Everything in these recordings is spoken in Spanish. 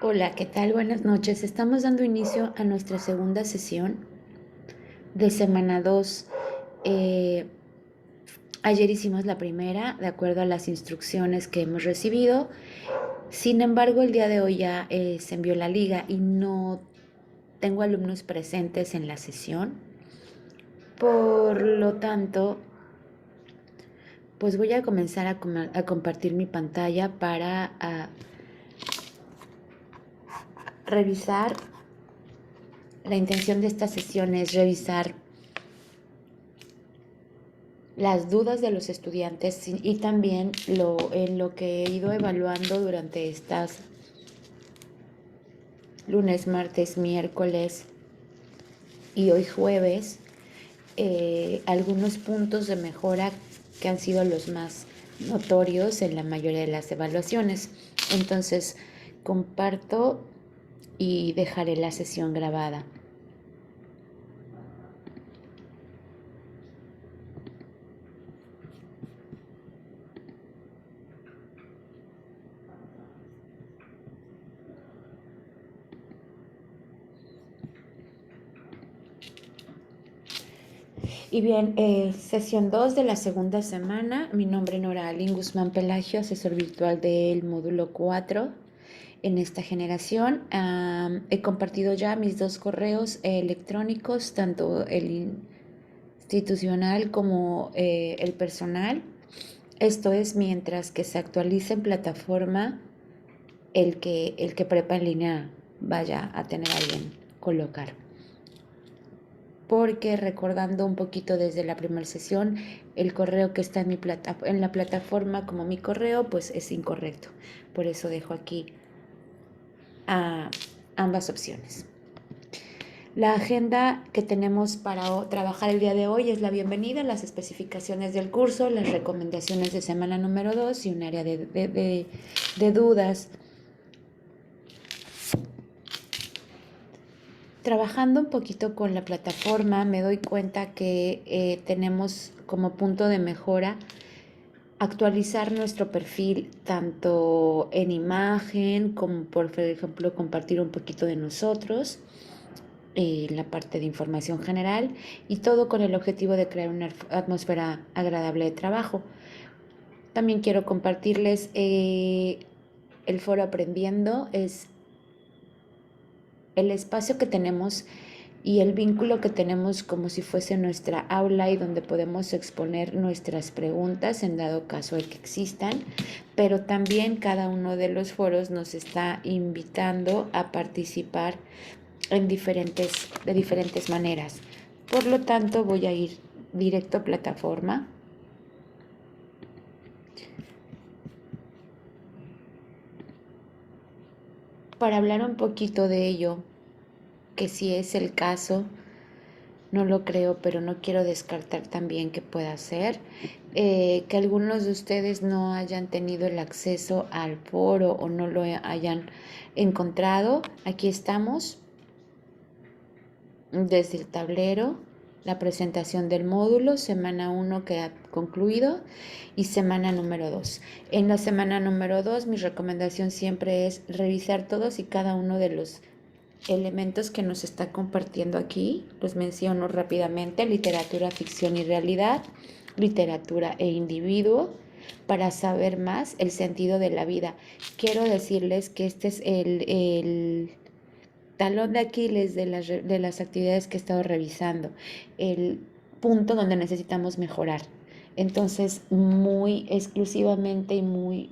Hola, ¿qué tal? Buenas noches. Estamos dando inicio a nuestra segunda sesión de semana 2. Eh, Ayer hicimos la primera, de acuerdo a las instrucciones que hemos recibido. Sin embargo, el día de hoy ya se envió la liga y no tengo alumnos presentes en la sesión. Por lo tanto, pues voy a comenzar a compartir mi pantalla para revisar. La intención de esta sesión es revisar las dudas de los estudiantes y también en lo que he ido evaluando durante estas lunes, martes, miércoles y hoy jueves, algunos puntos de mejora que han sido los más notorios en la mayoría de las evaluaciones. Entonces, comparto y dejaré la sesión grabada. Y bien, sesión 2 de la segunda semana. Mi nombre es Nora Alín Guzmán Pelagio, asesor virtual del módulo 4 en esta generación. He compartido ya mis dos correos electrónicos, tanto el institucional como el personal. Esto es mientras que se actualice en plataforma el que prepa en línea vaya a tener a bien colocar. Porque recordando un poquito desde la primera sesión, el correo que está en la plataforma como mi correo, pues es incorrecto. Por eso dejo aquí a ambas opciones. La agenda que tenemos para trabajar el día de hoy es la bienvenida, las especificaciones del curso, las recomendaciones de semana número 2 y un área de dudas. Trabajando un poquito con la plataforma, me doy cuenta que tenemos como punto de mejora actualizar nuestro perfil tanto en imagen como por ejemplo compartir un poquito de nosotros en la parte de información general y todo con el objetivo de crear una atmósfera agradable de trabajo. También quiero compartirles el foro Aprendiendo, es el espacio que tenemos y el vínculo que tenemos como si fuese nuestra aula y donde podemos exponer nuestras preguntas en dado caso de que existan, pero también cada uno de los foros nos está invitando a participar de diferentes maneras. Por lo tanto, voy a ir directo a plataforma. Para hablar un poquito de ello, que si es el caso, no lo creo, pero no quiero descartar también que pueda ser, que algunos de ustedes no hayan tenido el acceso al foro o no lo hayan encontrado. Aquí estamos, desde el tablero, la presentación del módulo, semana 1 que ha concluido y semana número 2. En la semana número 2 mi recomendación siempre es revisar todos y cada uno de los elementos que nos está compartiendo aquí. Los menciono rápidamente: literatura, ficción y realidad, literatura e individuo, para saber más el sentido de la vida. Quiero decirles que este es el talón de Aquiles de las actividades que he estado revisando, el punto donde necesitamos mejorar. Entonces, muy exclusivamente y muy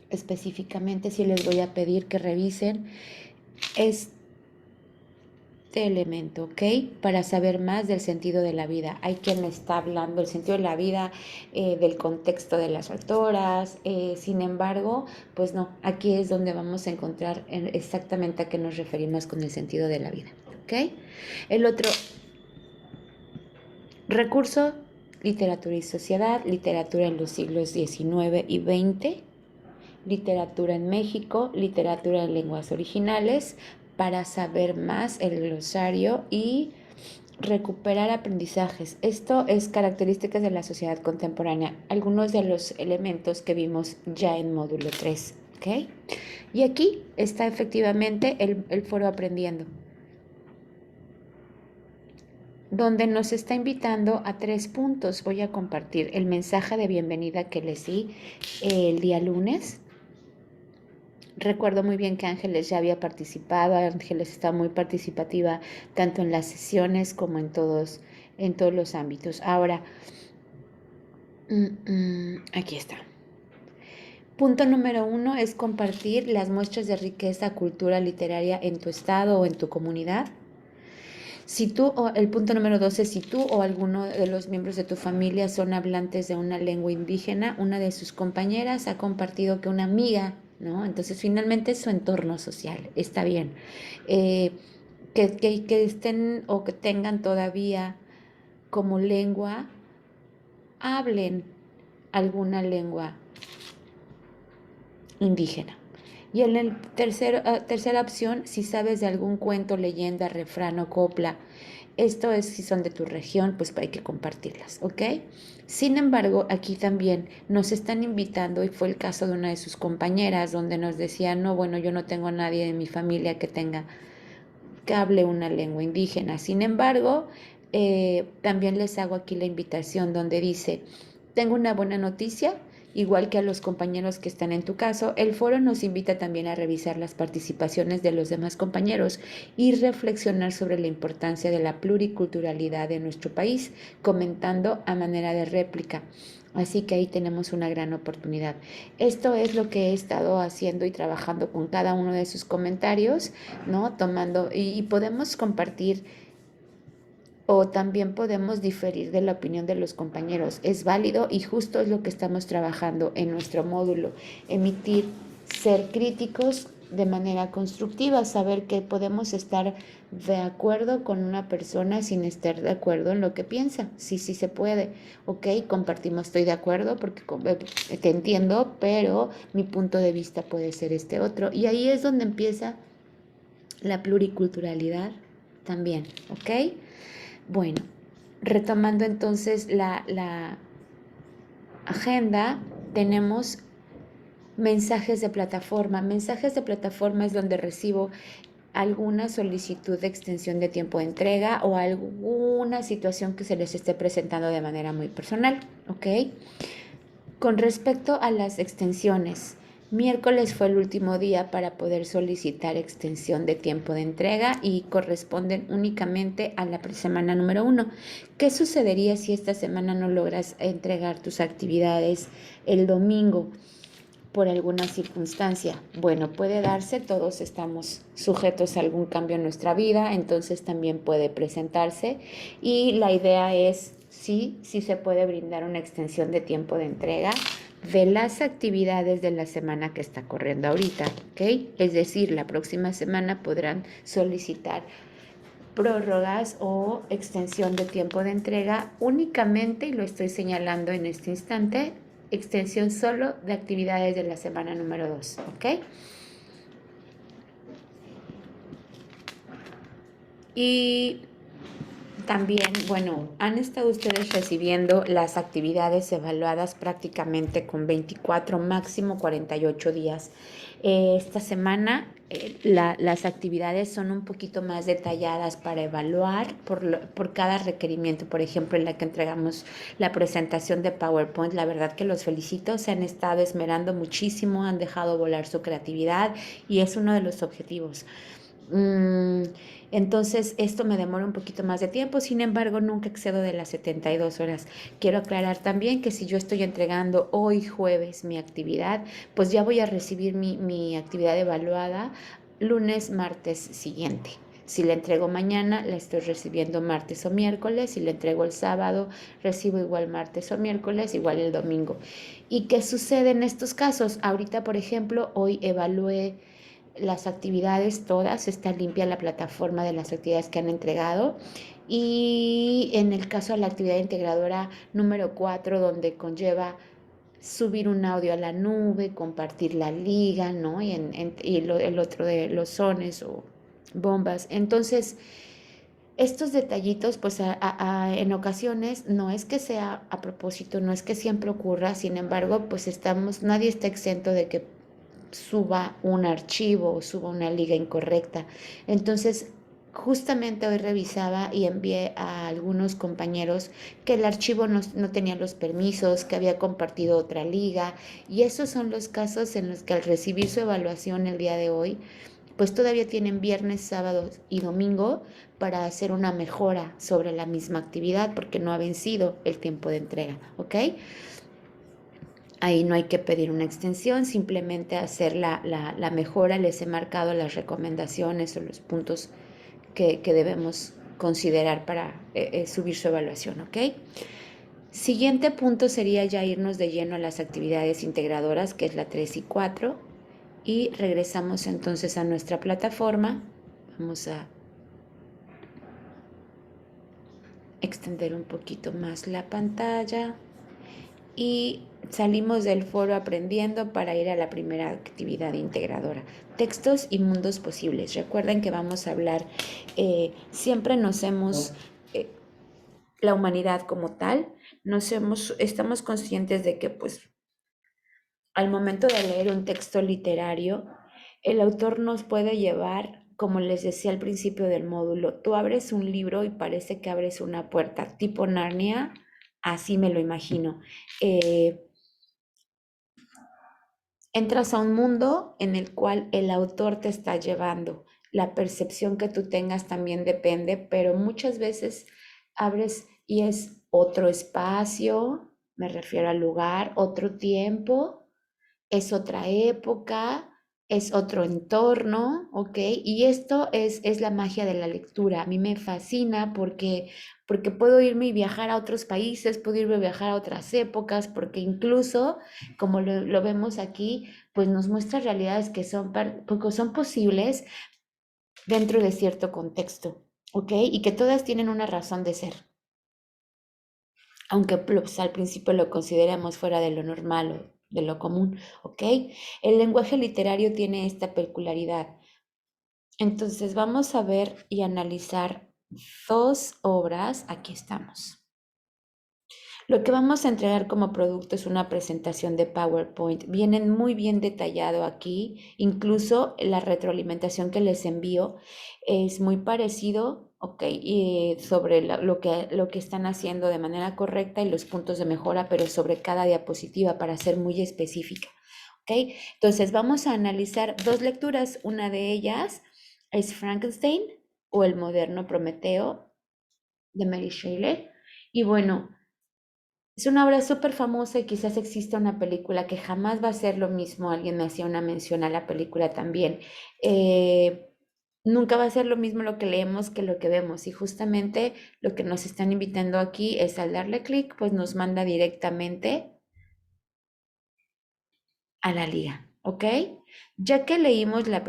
específicamente, sí les voy a pedir que revisen este elemento, ¿ok? Para saber más del sentido de la vida. Hay quien me está hablando del sentido de la vida, del contexto de las autoras, sin embargo, pues no, aquí es donde vamos a encontrar exactamente a qué nos referimos con el sentido de la vida, ¿ok? El otro recurso: literatura y sociedad, literatura en los siglos XIX y XX, literatura en México, literatura en lenguas originales, para saber más el glosario y recuperar aprendizajes. Esto es características de la sociedad contemporánea, algunos de los elementos que vimos ya en módulo 3. ¿ok? Y aquí está efectivamente el foro Aprendiendo, donde nos está invitando a 3 puntos. Voy a compartir el mensaje de bienvenida que les di el día lunes. Recuerdo muy bien que Ángeles ya había participado. Ángeles está muy participativa tanto en las sesiones como en todos los ámbitos. Ahora, aquí está. Punto número 1 es compartir las muestras de riqueza, cultura literaria en tu estado o en tu comunidad. El punto número 2 es si tú o alguno de los miembros de tu familia son hablantes de una lengua indígena, una de sus compañeras ha compartido que una amiga, ¿no? Entonces finalmente es su entorno social, está bien. Que estén o que tengan todavía como lengua, hablen alguna lengua indígena. Y en el tercera opción, si sabes de algún cuento, leyenda, refrán o copla, esto es si son de tu región, pues hay que compartirlas, ¿ok? Sin embargo, aquí también nos están invitando, y fue el caso de una de sus compañeras, donde nos decía, no, bueno, yo no tengo a nadie de mi familia que hable una lengua indígena. Sin embargo, también les hago aquí la invitación donde dice, tengo una buena noticia, igual que a los compañeros que están en tu caso, el foro nos invita también a revisar las participaciones de los demás compañeros y reflexionar sobre la importancia de la pluriculturalidad de nuestro país, comentando a manera de réplica. Así que ahí tenemos una gran oportunidad. Esto es lo que he estado haciendo y trabajando con cada uno de sus comentarios, ¿no? Tomando, y podemos compartir o también podemos diferir de la opinión de los compañeros. Es válido y justo es lo que estamos trabajando en nuestro módulo. Emitir, ser críticos de manera constructiva, saber que podemos estar de acuerdo con una persona sin estar de acuerdo en lo que piensa. Sí, sí se puede. Ok, compartimos, estoy de acuerdo porque te entiendo, pero mi punto de vista puede ser este otro. Y ahí es donde empieza la pluriculturalidad también, ¿ok? Bueno, retomando entonces la agenda, tenemos mensajes de plataforma. Mensajes de plataforma es donde recibo alguna solicitud de extensión de tiempo de entrega o alguna situación que se les esté presentando de manera muy personal, ¿ok? Con respecto a las extensiones, miércoles fue el último día para poder solicitar extensión de tiempo de entrega y corresponden únicamente a la semana número 1. ¿Qué sucedería si esta semana no logras entregar tus actividades el domingo por alguna circunstancia? Bueno, puede darse, todos estamos sujetos a algún cambio en nuestra vida, entonces también puede presentarse y la idea es sí se puede brindar una extensión de tiempo de entrega de las actividades de la semana que está corriendo ahorita, ¿ok? Es decir, la próxima semana podrán solicitar prórrogas o extensión de tiempo de entrega únicamente, y lo estoy señalando en este instante, extensión solo de actividades de la semana número 2, ¿ok? Y también, bueno, han estado ustedes recibiendo las actividades evaluadas prácticamente con 24, máximo 48 días. Esta semana las actividades son un poquito más detalladas para evaluar por cada requerimiento. Por ejemplo, en la que entregamos la presentación de PowerPoint, la verdad que los felicito, se han estado esmerando muchísimo, han dejado volar su creatividad y es uno de los objetivos. Entonces esto me demora un poquito más de tiempo, sin embargo nunca excedo de las 72 horas. Quiero aclarar también que si yo estoy entregando hoy jueves mi actividad, pues ya voy a recibir mi actividad evaluada lunes, martes siguiente. Si la entrego mañana, la estoy recibiendo martes o miércoles. Si la entrego el sábado, recibo igual martes o miércoles, igual el domingo. ¿Y qué sucede en estos casos? Ahorita, por ejemplo, hoy evalué las actividades todas, está limpia la plataforma de las actividades que han entregado. Y en el caso de la actividad integradora número 4, donde conlleva subir un audio a la nube, compartir la liga, ¿no? El otro de los sones o bombas. Entonces, estos detallitos, pues en ocasiones no es que sea a propósito, no es que siempre ocurra, sin embargo, pues nadie está exento de que suba un archivo o suba una liga incorrecta. Entonces, justamente hoy revisaba y envié a algunos compañeros que el archivo no tenía los permisos, que había compartido otra liga, y esos son los casos en los que al recibir su evaluación el día de hoy, pues todavía tienen viernes, sábado y domingo para hacer una mejora sobre la misma actividad porque no ha vencido el tiempo de entrega, ¿ok? Ahí no hay que pedir una extensión, simplemente hacer la mejora. Les he marcado las recomendaciones o los puntos que debemos considerar para subir su evaluación, ¿ok? Siguiente punto sería ya irnos de lleno a las actividades integradoras, que es la 3 y 4. Y regresamos entonces a nuestra plataforma. Vamos a extender un poquito más la pantalla y salimos del foro aprendiendo para ir a la primera actividad integradora, textos y mundos posibles. Recuerden que vamos a hablar, siempre nos hemos, la humanidad como tal, estamos conscientes de que pues al momento de leer un texto literario, el autor nos puede llevar, como les decía al principio del módulo, tú abres un libro y parece que abres una puerta, tipo Narnia, así me lo imagino. Entras a un mundo en el cual el autor te está llevando. La percepción que tú tengas también depende, pero muchas veces abres y es otro espacio, me refiero al lugar, otro tiempo, es otra época, es otro entorno, ¿ok? Y esto es la magia de la lectura. A mí me fascina porque puedo irme y viajar a otros países, puedo irme a viajar a otras épocas, porque incluso, como lo vemos aquí, pues nos muestra realidades que son posibles dentro de cierto contexto, ¿ok? Y que todas tienen una razón de ser, aunque pues, al principio lo consideremos fuera de lo normal o de lo común, ¿ok? El lenguaje literario tiene esta peculiaridad. Entonces vamos a ver y analizar dos obras. Aquí estamos. Lo que vamos a entregar como producto es una presentación de PowerPoint. Vienen muy bien detallado aquí, incluso la retroalimentación que les envío es muy parecido, ok, y sobre lo que están haciendo de manera correcta y los puntos de mejora, pero sobre cada diapositiva para ser muy específica, ok. Entonces vamos a analizar dos lecturas. Una de ellas es Frankenstein o El moderno Prometeo de Mary Shelley. Y bueno, es una obra súper famosa y quizás exista una película que jamás va a ser lo mismo. Alguien me hacía una mención a la película también. Eh, Nunca va a ser lo mismo lo que leemos que lo que vemos. Y justamente lo que nos están invitando aquí es al darle clic, pues nos manda directamente a la liga, ¿ok? Ya que leímos el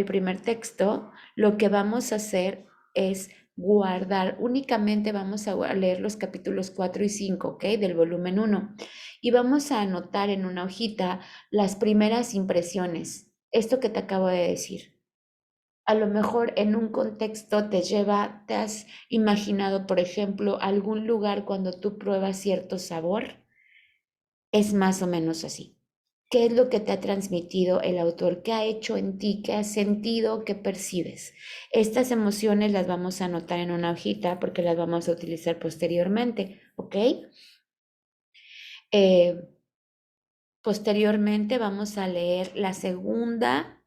primer texto, lo que vamos a hacer es guardar, únicamente vamos a leer los capítulos 4 y 5, ¿ok? Del volumen uno. Y vamos a anotar en una hojita las primeras impresiones, esto que te acabo de decir. A lo mejor en un contexto te has imaginado, por ejemplo, algún lugar cuando tú pruebas cierto sabor, es más o menos así. ¿Qué es lo que te ha transmitido el autor? ¿Qué ha hecho en ti? ¿Qué has sentido? ¿Qué percibes? Estas emociones las vamos a anotar en una hojita porque las vamos a utilizar posteriormente, ¿ok? Eh, Posteriormente vamos a leer la segunda,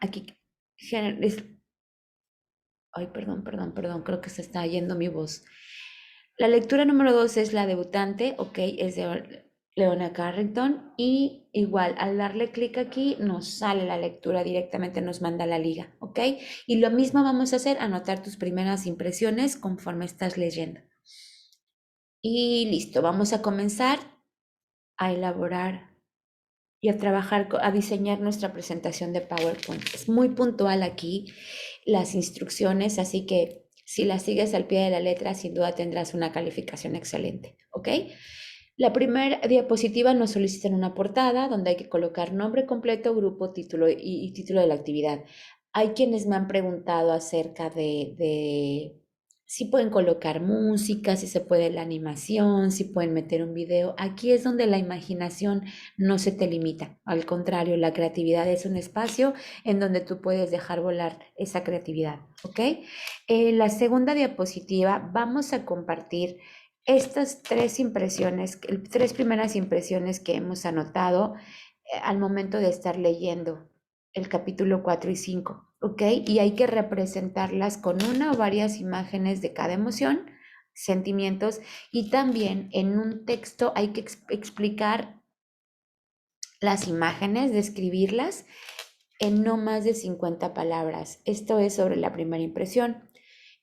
aquí, ay, perdón, creo que se está yendo mi voz. La lectura número 2 es la debutante, ok, es de Leona Carrington y igual al darle clic aquí nos sale la lectura directamente, nos manda la liga, ok. Y lo mismo vamos a hacer, anotar tus primeras impresiones conforme estás leyendo. Y listo, vamos a comenzar a elaborar y a trabajar, a diseñar nuestra presentación de PowerPoint. Es muy puntual aquí las instrucciones, así que si las sigues al pie de la letra, sin duda tendrás una calificación excelente, ¿ok? La primera diapositiva nos solicitan una portada donde hay que colocar nombre completo, grupo, título y título de la actividad. Hay quienes me han preguntado acerca de Si pueden colocar música, si se puede la animación, si pueden meter un video. Aquí es donde la imaginación no se te limita. Al contrario, la creatividad es un espacio en donde tú puedes dejar volar esa creatividad, ¿ok? En la segunda diapositiva vamos a compartir estas tres impresiones, tres primeras impresiones que hemos anotado al momento de estar leyendo el capítulo 4 y 5, ¿ok? Y hay que representarlas con una o varias imágenes de cada emoción, sentimientos, y también en un texto hay que explicar las imágenes, describirlas en no más de 50 palabras. Esto es sobre la primera impresión.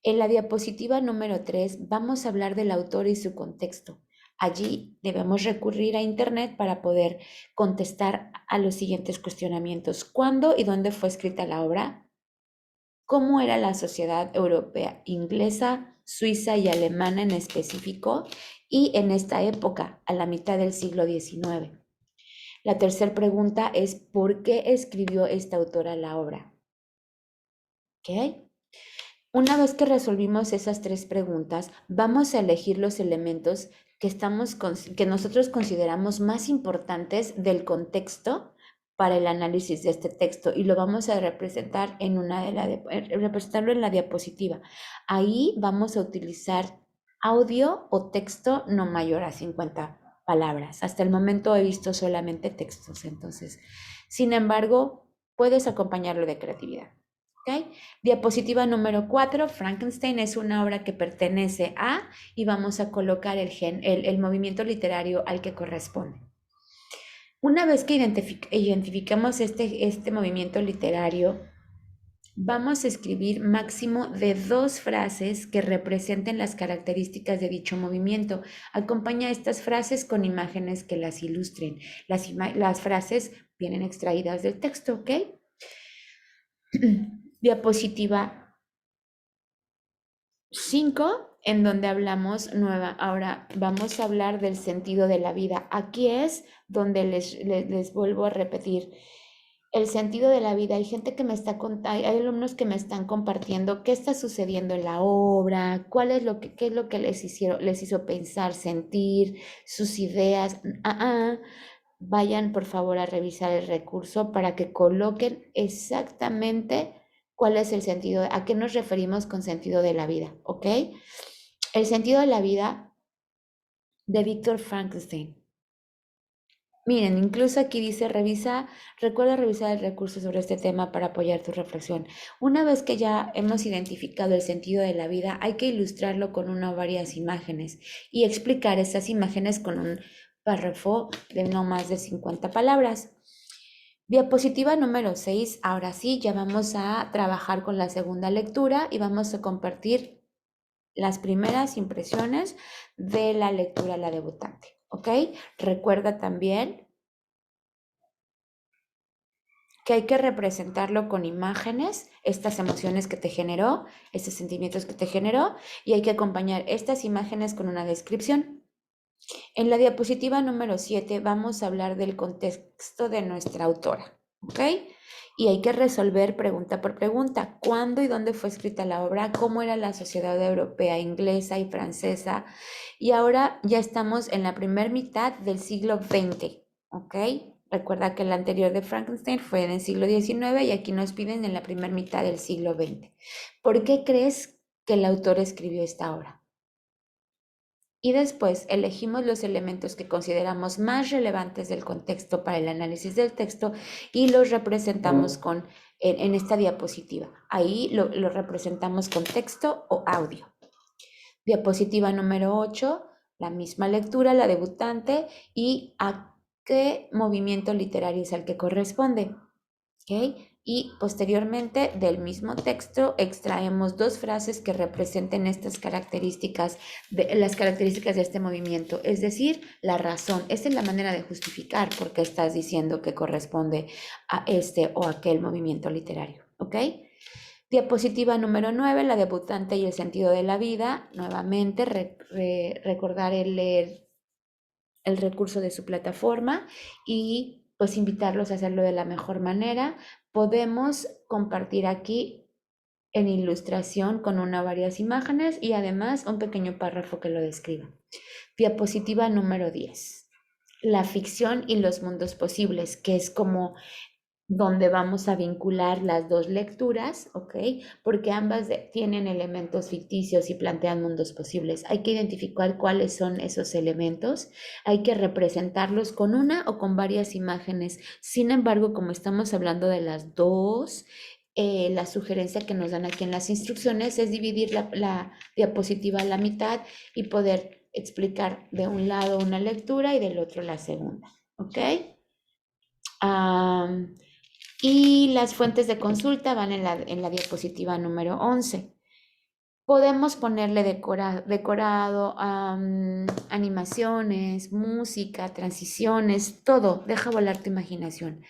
En la diapositiva número 3 vamos a hablar del autor y su contexto. Allí debemos recurrir a Internet para poder contestar a los siguientes cuestionamientos. ¿Cuándo y dónde fue escrita la obra? ¿Cómo era la sociedad europea, inglesa, suiza y alemana en específico? Y en esta época, a la mitad del siglo XIX. La tercera pregunta es, ¿por qué escribió esta autora la obra? ¿Ok? Una vez que resolvimos esas tres preguntas, vamos a elegir los elementos que nosotros consideramos más importantes del contexto para el análisis de este texto y lo vamos a representar representarlo en la diapositiva. Ahí vamos a utilizar audio o texto no mayor a 50 palabras. Hasta el momento he visto solamente textos, entonces, sin embargo, puedes acompañarlo de creatividad. ¿Ok? Diapositiva número 4, Frankenstein es una obra que pertenece a, y vamos a colocar el movimiento literario al que corresponde. Una vez que identificamos este movimiento literario, vamos a escribir máximo de 2 frases que representen las características de dicho movimiento. Acompaña estas frases con imágenes que las ilustren. Las frases vienen extraídas del texto, ¿ok? Diapositiva 5, en donde ahora vamos a hablar del sentido de la vida. Aquí es donde les vuelvo a repetir. El sentido de la vida, hay gente que me está contando, hay alumnos que me están compartiendo qué está sucediendo en la obra, qué es lo que les hizo pensar, sentir, sus ideas. Vayan por favor a revisar el recurso para que coloquen exactamente cuál es el sentido, a qué nos referimos con sentido de la vida, ¿ok? El sentido de la vida de Víctor Frankenstein. Miren, incluso aquí dice, recuerda revisar el recurso sobre este tema para apoyar tu reflexión. Una vez que ya hemos identificado el sentido de la vida, hay que ilustrarlo con una o varias imágenes y explicar esas imágenes con un párrafo de no más de 50 palabras. Diapositiva número 6, ahora sí, ya vamos a trabajar con la segunda lectura y vamos a compartir las primeras impresiones de la lectura a la debutante, ¿ok? Recuerda también que hay que representarlo con imágenes, estas emociones que te generó, estos sentimientos que te generó, y hay que acompañar estas imágenes con una descripción. En la diapositiva número 7 vamos a hablar del contexto de nuestra autora, ¿ok? Y hay que resolver pregunta por pregunta. ¿Cuándo y dónde fue escrita la obra? ¿Cómo era la sociedad europea, inglesa y francesa? Y ahora ya estamos en la primera mitad del siglo XX, ¿ok? Recuerda que el anterior de Frankenstein fue en el siglo XIX y aquí nos piden en la primera mitad del siglo XX. ¿Por qué crees que el autor escribió esta obra? Y después elegimos los elementos que consideramos más relevantes del contexto para el análisis del texto y los representamos en esta diapositiva. Ahí lo representamos con texto o audio. Diapositiva número 8, la misma lectura, la debutante y a qué movimiento literario es al que corresponde. ¿Ok? Y posteriormente del mismo texto extraemos 2 frases que representen las características de este movimiento, es decir, la razón. Esta es la manera de justificar por qué estás diciendo que corresponde a este o aquel movimiento literario, ¿ok? Diapositiva número 9, la debutante y el sentido de la vida. Nuevamente, recordar el leer el recurso de su plataforma y pues invitarlos a hacerlo de la mejor manera. Podemos compartir aquí en ilustración con una o varias imágenes y además un pequeño párrafo que lo describa. Diapositiva número 10. La ficción y los mundos posibles, que es como donde vamos a vincular las dos lecturas, ¿ok? Porque ambas tienen elementos ficticios y plantean mundos posibles. Hay que identificar cuáles son esos elementos, hay que representarlos con una o con varias imágenes. Sin embargo, como estamos hablando de las dos, la sugerencia que nos dan aquí en las instrucciones es dividir la diapositiva a la mitad y poder explicar de un lado una lectura y del otro la segunda, ¿ok? Um, y las fuentes de consulta van en la diapositiva número 11. Podemos ponerle decorado, animaciones, música, transiciones, todo. Deja volar tu imaginación.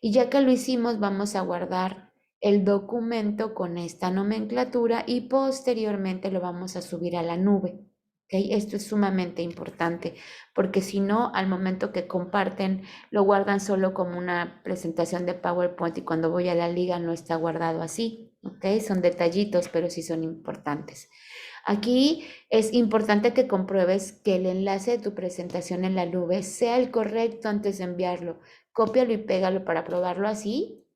Y ya que lo hicimos, vamos a guardar el documento con esta nomenclatura y posteriormente lo vamos a subir a la nube. ¿Okay? Esto es sumamente importante porque si no, al momento que comparten, lo guardan solo como una presentación de PowerPoint y cuando voy a la liga no está guardado así. ¿Okay? Son detallitos, pero sí son importantes. Aquí es importante que compruebes que el enlace de tu presentación en la nube sea el correcto antes de enviarlo. Cópialo y pégalo para probarlo así.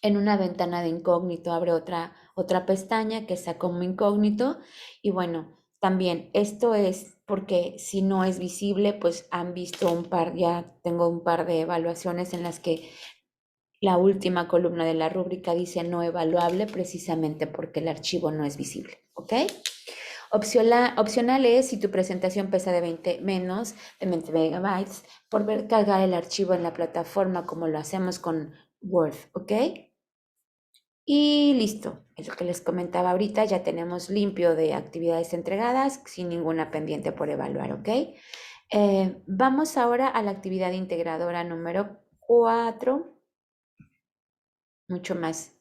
En una ventana de incógnito abre otra pestaña que está como incógnito. Y bueno, también esto es porque si no es visible, pues han visto ya tengo un par de evaluaciones en las que la última columna de la rúbrica dice no evaluable precisamente porque el archivo no es visible, ¿ok? Opcional es si tu presentación pesa de 20 menos de 20 megabytes, por ver cargar el archivo en la plataforma como lo hacemos con Word, ¿ok? Y listo, es lo que les comentaba ahorita, ya tenemos limpio de actividades entregadas sin ninguna pendiente por evaluar, ¿ok? Vamos ahora a la actividad integradora número 4, mucho más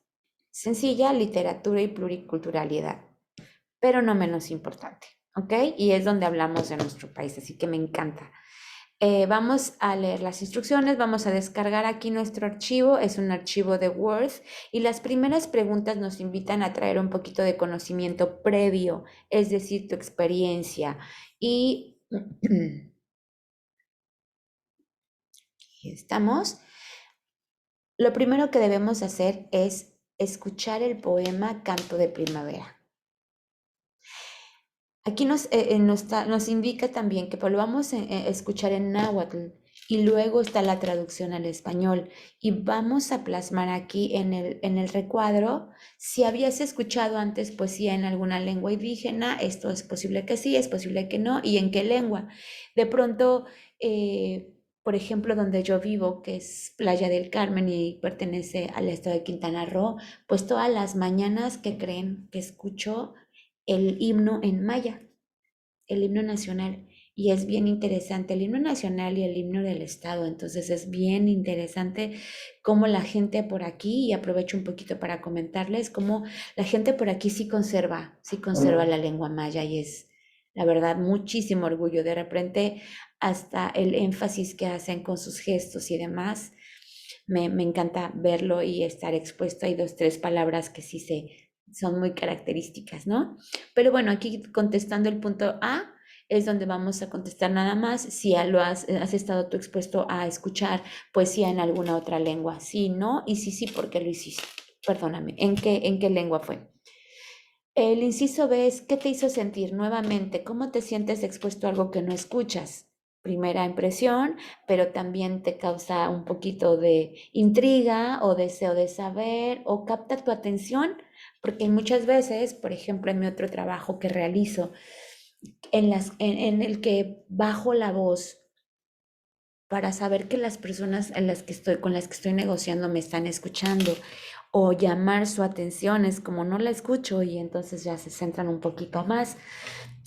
sencilla, literatura y pluriculturalidad, pero no menos importante, ¿ok? Y es donde hablamos de nuestro país, así que me encanta. Vamos a leer las instrucciones, vamos a descargar aquí nuestro archivo, es un archivo de Word y las primeras preguntas nos invitan a traer un poquito de conocimiento previo, es decir, tu experiencia. Y aquí estamos. Lo primero que debemos hacer es escuchar el poema Canto de Primavera. Aquí nos indica también que pues, lo vamos a escuchar en náhuatl y luego está la traducción al español y vamos a plasmar aquí en el recuadro si habías escuchado antes poesía en alguna lengua indígena, esto es posible que sí, es posible que no, y en qué lengua. De pronto, por ejemplo, donde yo vivo, que es Playa del Carmen y pertenece al estado de Quintana Roo, pues todas las mañanas que creen que escucho el himno en maya, el himno nacional. Y es bien interesante el himno nacional y el himno del estado. Entonces es bien interesante cómo la gente por aquí, y aprovecho un poquito para comentarles, cómo la gente por aquí sí conserva la lengua maya y es, la verdad, muchísimo orgullo. De repente, hasta el énfasis que hacen con sus gestos y demás, me encanta verlo y estar expuesto. Hay dos, tres palabras que son muy características, ¿no? Pero bueno, aquí contestando el punto A, es donde vamos a contestar nada más si ya has estado tú expuesto a escuchar poesía en alguna otra lengua. Sí, no, y sí, sí, ¿por qué lo hiciste? Perdóname, ¿en qué lengua fue? El inciso B es, ¿qué te hizo sentir nuevamente? ¿Cómo te sientes expuesto a algo que no escuchas? Primera impresión, pero también te causa un poquito de intriga o deseo de saber o capta tu atención, porque muchas veces, por ejemplo, en mi otro trabajo que realizo, en el que bajo la voz para saber que las personas con las que estoy negociando me están escuchando o llamar su atención, es como no la escucho y entonces ya se centran un poquito más.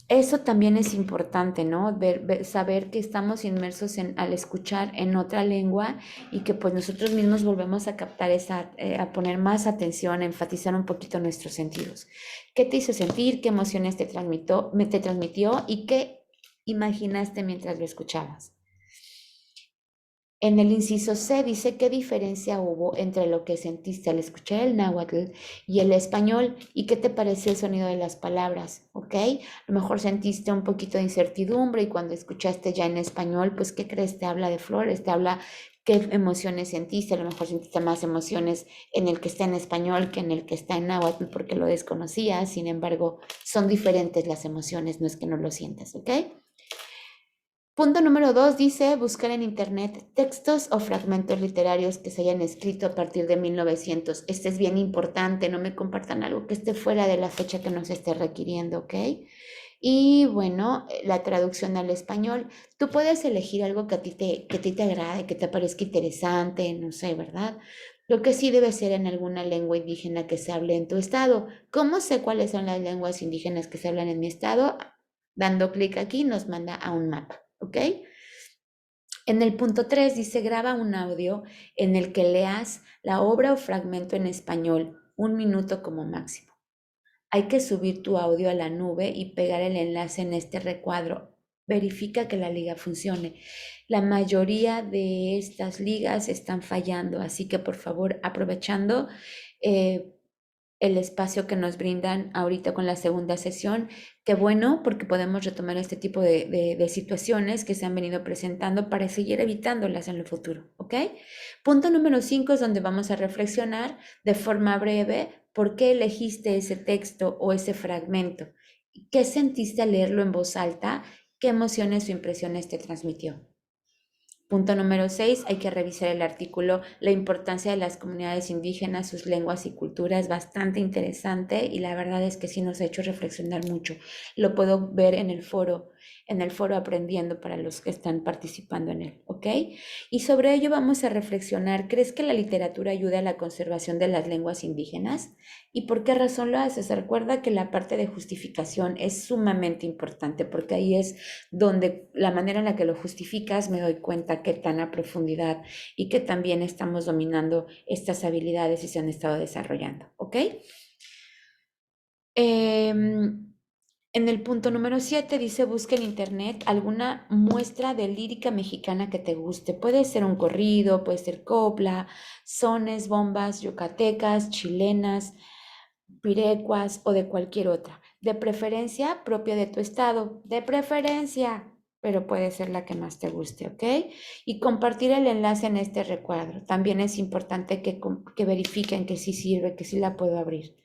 Eso también es importante, ¿no? Saber que estamos inmersos al escuchar en otra lengua y que pues nosotros mismos volvemos a captar a poner más atención, a enfatizar un poquito nuestros sentidos. ¿Qué te hizo sentir? ¿Qué emociones te transmitió? ¿Y qué imaginaste mientras lo escuchabas? En el inciso C dice qué diferencia hubo entre lo que sentiste al escuchar el náhuatl y el español y qué te pareció el sonido de las palabras, ¿ok? A lo mejor sentiste un poquito de incertidumbre y cuando escuchaste ya en español, pues ¿qué crees? Te habla de flores, te habla qué emociones sentiste, a lo mejor sentiste más emociones en el que está en español que en el que está en náhuatl porque lo desconocías, sin embargo, son diferentes las emociones, no es que no lo sientas, ¿ok? Punto número 2 dice buscar en internet textos o fragmentos literarios que se hayan escrito a partir de 1900. Este es bien importante, no me compartan algo que esté fuera de la fecha que nos esté requiriendo, ¿ok? Y bueno, la traducción al español. Tú puedes elegir algo que a ti te agrade, que te parezca interesante, no sé, ¿verdad? Lo que sí debe ser en alguna lengua indígena que se hable en tu estado. ¿Cómo sé cuáles son las lenguas indígenas que se hablan en mi estado? Dando clic aquí nos manda a un mapa, ¿ok? En el punto 3 dice graba un audio en el que leas la obra o fragmento en español, 1 minuto como máximo. Hay que subir tu audio a la nube y pegar el enlace en este recuadro. Verifica que la liga funcione. La mayoría de estas ligas están fallando, así que por favor, aprovechando eh, el espacio que nos brindan ahorita con la segunda sesión. Qué bueno, porque podemos retomar este tipo de situaciones que se han venido presentando para seguir evitándolas en el futuro, ¿ok? Punto número 5 es donde vamos a reflexionar de forma breve por qué elegiste ese texto o ese fragmento. ¿Qué sentiste al leerlo en voz alta? ¿Qué emociones o impresiones te transmitió? Punto número 6, hay que revisar el artículo La importancia de las comunidades indígenas, sus lenguas y culturas, bastante interesante y la verdad es que sí nos ha hecho reflexionar mucho. Lo puedo ver en el foro aprendiendo para los que están participando en él, ¿ok? Y sobre ello vamos a reflexionar, ¿crees que la literatura ayuda a la conservación de las lenguas indígenas? ¿Y por qué razón lo haces? Recuerda que la parte de justificación es sumamente importante porque ahí es donde la manera en la que lo justificas me doy cuenta qué tan a profundidad y que también estamos dominando estas habilidades y se han estado desarrollando, ¿ok? En el punto número 7 dice busca en internet alguna muestra de lírica mexicana que te guste. Puede ser un corrido, puede ser copla, sones, bombas, yucatecas, chilenas, pirecuas o de cualquier otra. De preferencia propia de tu estado. De preferencia, pero puede ser la que más te guste, ¿ok? Y compartir el enlace en este recuadro. También es importante que verifiquen que sí sirve, que sí la puedo abrir.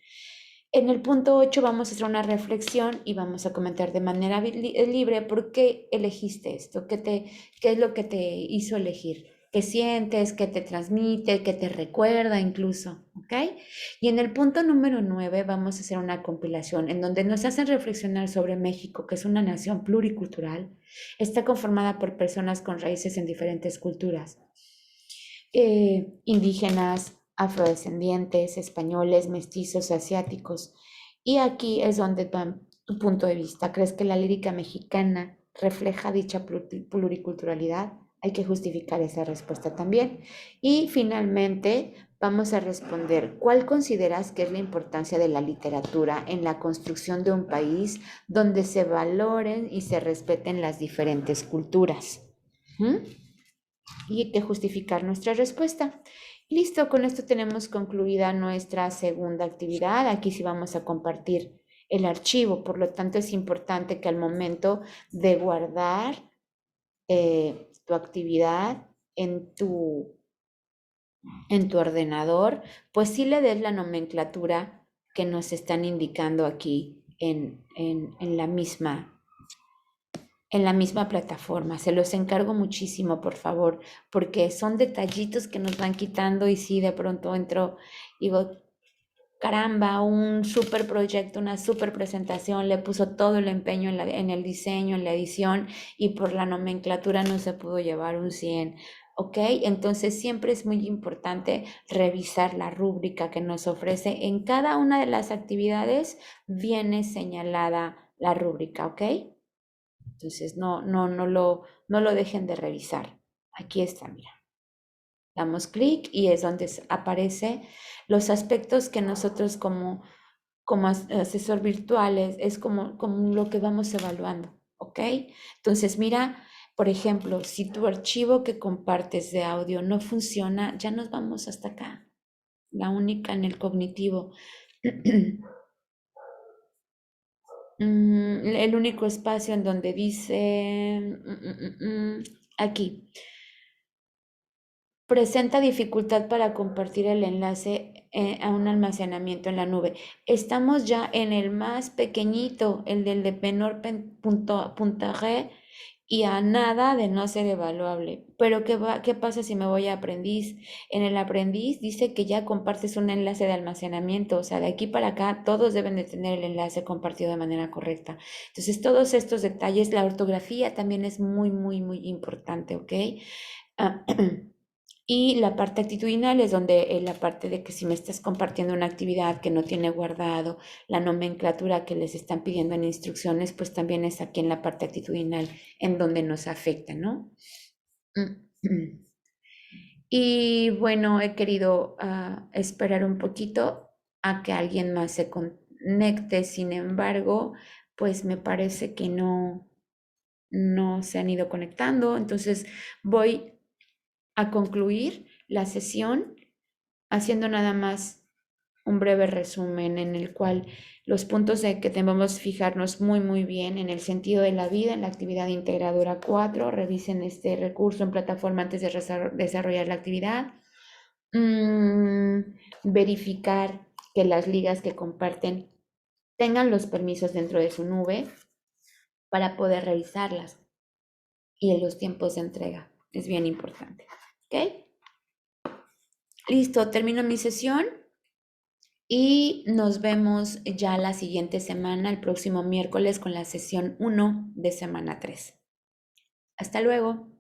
En el punto 8 vamos a hacer una reflexión y vamos a comentar de manera libre por qué elegiste esto, qué es lo que te hizo elegir, qué sientes, qué te transmite, qué te recuerda incluso, ¿ok? Y en el punto número 9 vamos a hacer una compilación en donde nos hacen reflexionar sobre México, que es una nación pluricultural, está conformada por personas con raíces en diferentes culturas indígenas, afrodescendientes, españoles, mestizos, asiáticos. Y aquí es donde va tu punto de vista. ¿Crees que la lírica mexicana refleja dicha pluriculturalidad? Hay que justificar esa respuesta también. Y finalmente vamos a responder, ¿cuál consideras que es la importancia de la literatura en la construcción de un país donde se valoren y se respeten las diferentes culturas? ¿Mm? Y hay que justificar nuestra respuesta. Listo, con esto tenemos concluida nuestra segunda actividad. Aquí sí vamos a compartir el archivo, por lo tanto es importante que al momento de guardar tu actividad en tu ordenador, pues sí le des la nomenclatura que nos están indicando aquí en la misma plataforma. Se los encargo muchísimo, por favor, porque son detallitos que nos van quitando y si de pronto entro, digo, caramba, un super proyecto, una super presentación, le puso todo el empeño en el diseño, en la edición y por la nomenclatura no se pudo llevar un 100. ¿Ok? Entonces siempre es muy importante revisar la rúbrica que nos ofrece. En cada una de las actividades viene señalada la rúbrica, ¿ok? Entonces, no lo dejen de revisar. Aquí está, mira. Damos clic y es donde aparece los aspectos que nosotros como asesor virtuales es como lo que vamos evaluando, ¿ok? Entonces, mira, Por ejemplo, si tu archivo que compartes de audio no funciona, ya nos vamos hasta acá, la única en el cognitivo. El único espacio en donde dice, aquí, presenta dificultad para compartir el enlace a un almacenamiento en la nube. Estamos ya en el más pequeñito, el del de menor puntaje y a nada de no ser evaluable. Pero ¿qué pasa si me voy a aprendiz? En el aprendiz dice que ya compartes un enlace de almacenamiento, o sea, de aquí para acá todos deben de tener el enlace compartido de manera correcta. Entonces, todos estos detalles, la ortografía también es muy, muy, muy importante, ¿ok? Ah, y la parte actitudinal es donde la parte de que si me estás compartiendo una actividad que no tiene guardado, la nomenclatura que les están pidiendo en instrucciones, pues también es aquí en la parte actitudinal en donde nos afecta, ¿no? Y bueno, he querido esperar un poquito a que alguien más se conecte, sin embargo, pues me parece que no se han ido conectando, entonces voy a concluir la sesión haciendo nada más un breve resumen en el cual los puntos de que debemos fijarnos muy muy bien en el sentido de la vida, en la actividad integradora 4, revisen este recurso en plataforma antes de desarrollar la actividad. Verificar que las ligas que comparten tengan los permisos dentro de su nube para poder revisarlas y en los tiempos de entrega. Es bien importante. ¿Ok? Listo, termino mi sesión y nos vemos ya la siguiente semana, el próximo miércoles, con la sesión 1 de semana 3. Hasta luego.